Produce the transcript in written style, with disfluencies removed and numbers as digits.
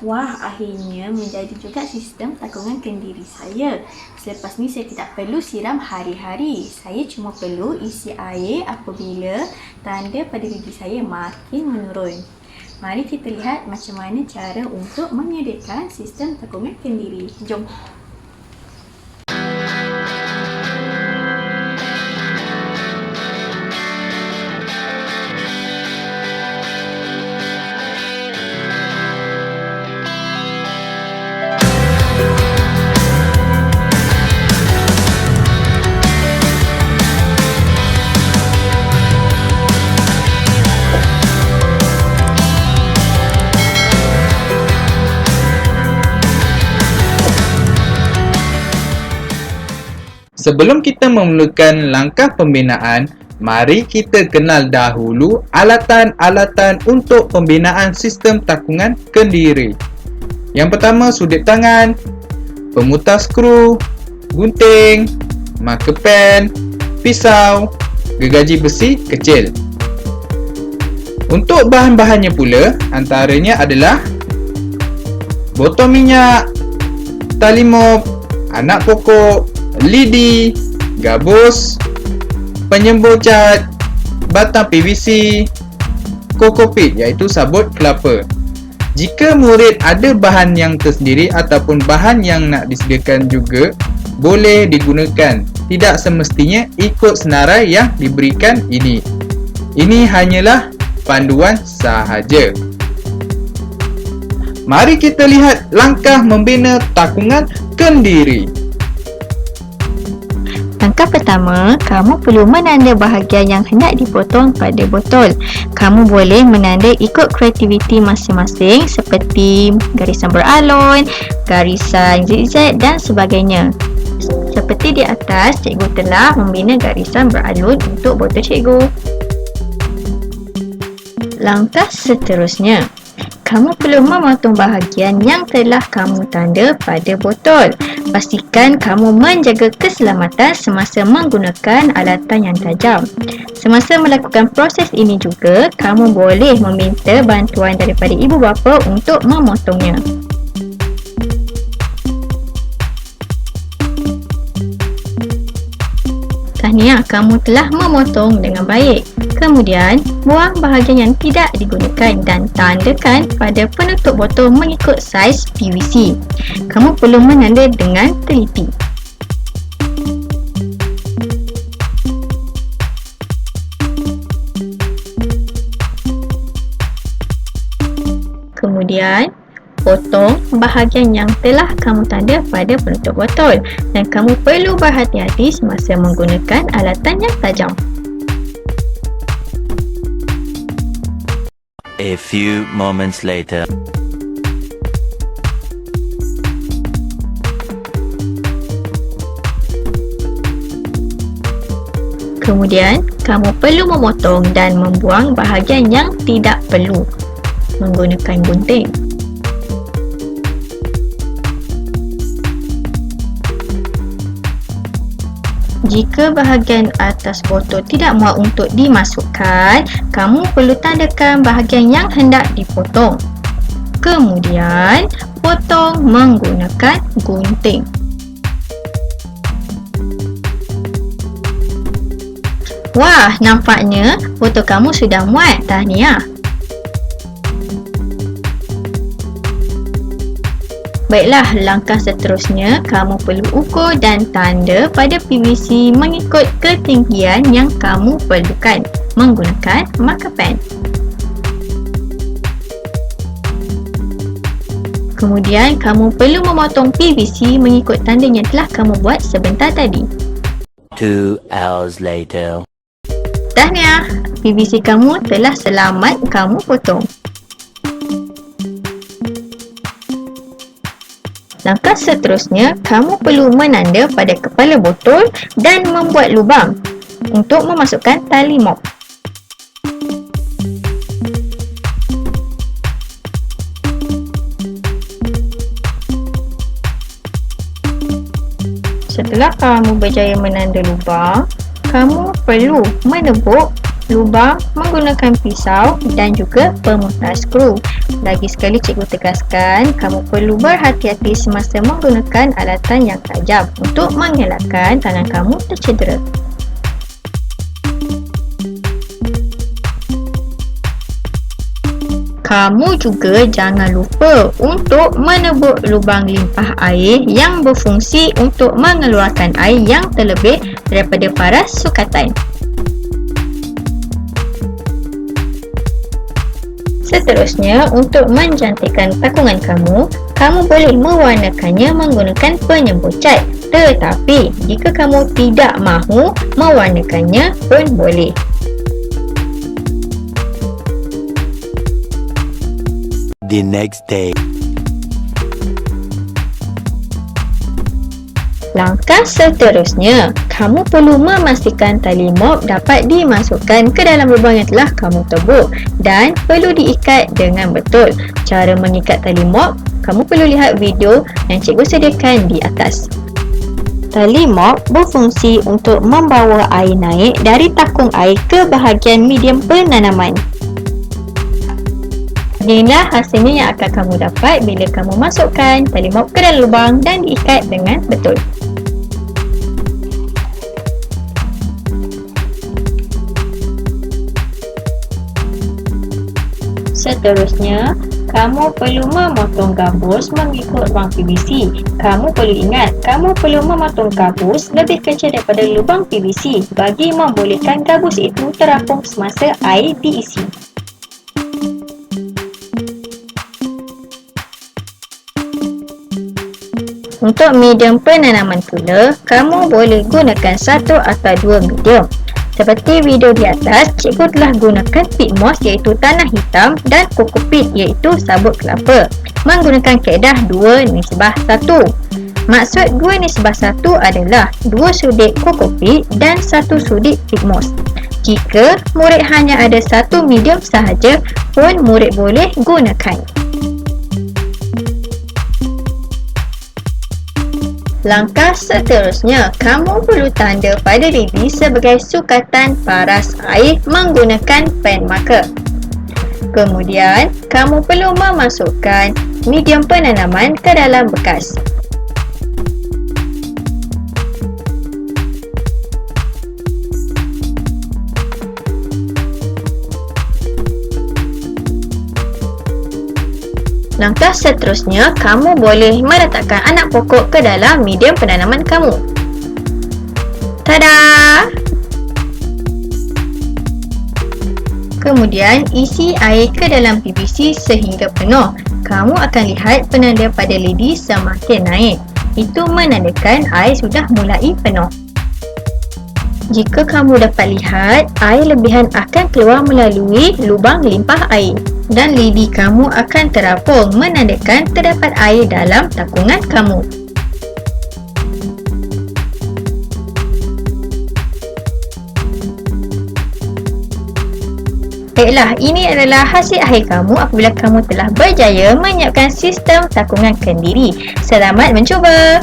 Wah, akhirnya menjadi juga sistem takungan kendiri saya. Selepas ni saya tidak perlu siram hari-hari. Saya cuma perlu isi air apabila tanda pada gigi saya makin menurun. Mari kita lihat macam mana cara untuk menyediakan sistem takungan kendiri. Jom. Sebelum kita memulakan langkah pembinaan, mari kita kenal dahulu alatan-alatan untuk pembinaan sistem takungan kendiri. Yang pertama, sudut tangan, pemutar skru, gunting, marker pen, pisau, gergaji besi kecil. Untuk bahan-bahannya pula, antaranya adalah botol minyak, tali mop, anak pokok, lidi, gabus, penyembur cat, batang PVC, kokopit iaitu sabut kelapa. Jika murid ada bahan yang tersendiri ataupun bahan yang nak disediakan juga, boleh digunakan. Tidak semestinya ikut senarai yang diberikan ini. Ini hanyalah panduan sahaja. Mari kita lihat langkah membina takungan kendiri. Langkah pertama, kamu perlu menanda bahagian yang hendak dipotong pada botol. Kamu boleh menanda ikut kreativiti masing-masing seperti garisan beralun, garisan zigzag dan sebagainya. Seperti di atas, cikgu telah membina garisan beralun untuk botol cikgu. Langkah seterusnya, kamu perlu memotong bahagian yang telah kamu tanda pada botol. Pastikan kamu menjaga keselamatan semasa menggunakan alatan yang tajam. Semasa melakukan proses ini juga, kamu boleh meminta bantuan daripada ibu bapa untuk memotongnya. Tahniah, kamu telah memotong dengan baik. Kemudian, buang bahagian yang tidak digunakan dan tandakan pada penutup botol mengikut saiz PVC. Kamu perlu menanda dengan teliti. Kemudian, potong bahagian yang telah kamu tanda pada penutup botol dan kamu perlu berhati-hati semasa menggunakan alatan yang tajam. A few moments later. Kemudian, kamu perlu memotong dan membuang bahagian yang tidak perlu menggunakan gunting. Jika bahagian atas botol tidak muat untuk dimasukkan, kamu perlu tandakan bahagian yang hendak dipotong. Kemudian, potong menggunakan gunting. Wah, nampaknya botol kamu sudah muat. Tahniah. Baiklah, langkah seterusnya, kamu perlu ukur dan tanda pada PVC mengikut ketinggian yang kamu perlukan menggunakan marker pen. Kemudian, kamu perlu memotong PVC mengikut tanda yang telah kamu buat sebentar tadi. 2 hours later. Tahniah, PVC kamu telah selamat kamu potong. Langkah seterusnya, kamu perlu menanda pada kepala botol dan membuat lubang untuk memasukkan tali mop. Setelah kamu berjaya menanda lubang, kamu perlu menebuk lubang menggunakan pisau dan juga pemutar skru. Lagi sekali cikgu tegaskan, kamu perlu berhati-hati semasa menggunakan alatan yang tajam untuk mengelakkan tangan kamu tercedera. Kamu juga jangan lupa untuk menebuk lubang limpah air yang berfungsi untuk mengeluarkan air yang terlebih daripada paras sukatan. Seterusnya, untuk mencantikkan takungan kamu, kamu boleh mewarnakannya menggunakan penyembur cat. Tetapi, jika kamu tidak mahu mewarnakannya pun boleh. The next day. Langkah seterusnya, kamu perlu memastikan tali mop dapat dimasukkan ke dalam lubang yang telah kamu tebuk dan perlu diikat dengan betul. Cara mengikat tali mop, kamu perlu lihat video yang cikgu sediakan di atas. Tali mop berfungsi untuk membawa air naik dari takung air ke bahagian medium penanaman. Inilah hasilnya yang akan kamu dapat bila kamu masukkan tali mop ke dalam lubang dan diikat dengan betul. Seterusnya, kamu perlu memotong gabus mengikut ruang PVC. Kamu perlu ingat, kamu perlu memotong gabus lebih kecil daripada lubang PVC bagi membolehkan gabus itu terapung semasa air diisi. Untuk medium penanaman pula, kamu boleh gunakan satu atau dua medium. Seperti video di atas, cikgu telah gunakan peat moss iaitu tanah hitam dan kokopit iaitu sabut kelapa menggunakan kaedah 2:1. Maksud 2:1 adalah 2 sudik kokopit dan 1 sudik peat moss. Jika murid hanya ada satu medium sahaja pun murid boleh gunakan. Langkah seterusnya, kamu perlu tanda pada lidi sebagai sukatan paras air menggunakan pen marker. Kemudian, kamu perlu memasukkan medium penanaman ke dalam bekas. Langkah seterusnya, kamu boleh meletakkan anak pokok ke dalam medium penanaman kamu. Tada! Kemudian, isi air ke dalam PVC sehingga penuh. Kamu akan lihat penanda pada lidi semakin naik. Itu menandakan air sudah mulai penuh. Jika kamu dapat lihat, air lebihan akan keluar melalui lubang limpah air dan lidi kamu akan terapung menandakan terdapat air dalam takungan kamu. Baiklah, ini adalah hasil akhir kamu apabila kamu telah berjaya menyiapkan sistem takungan kendiri. Selamat mencuba!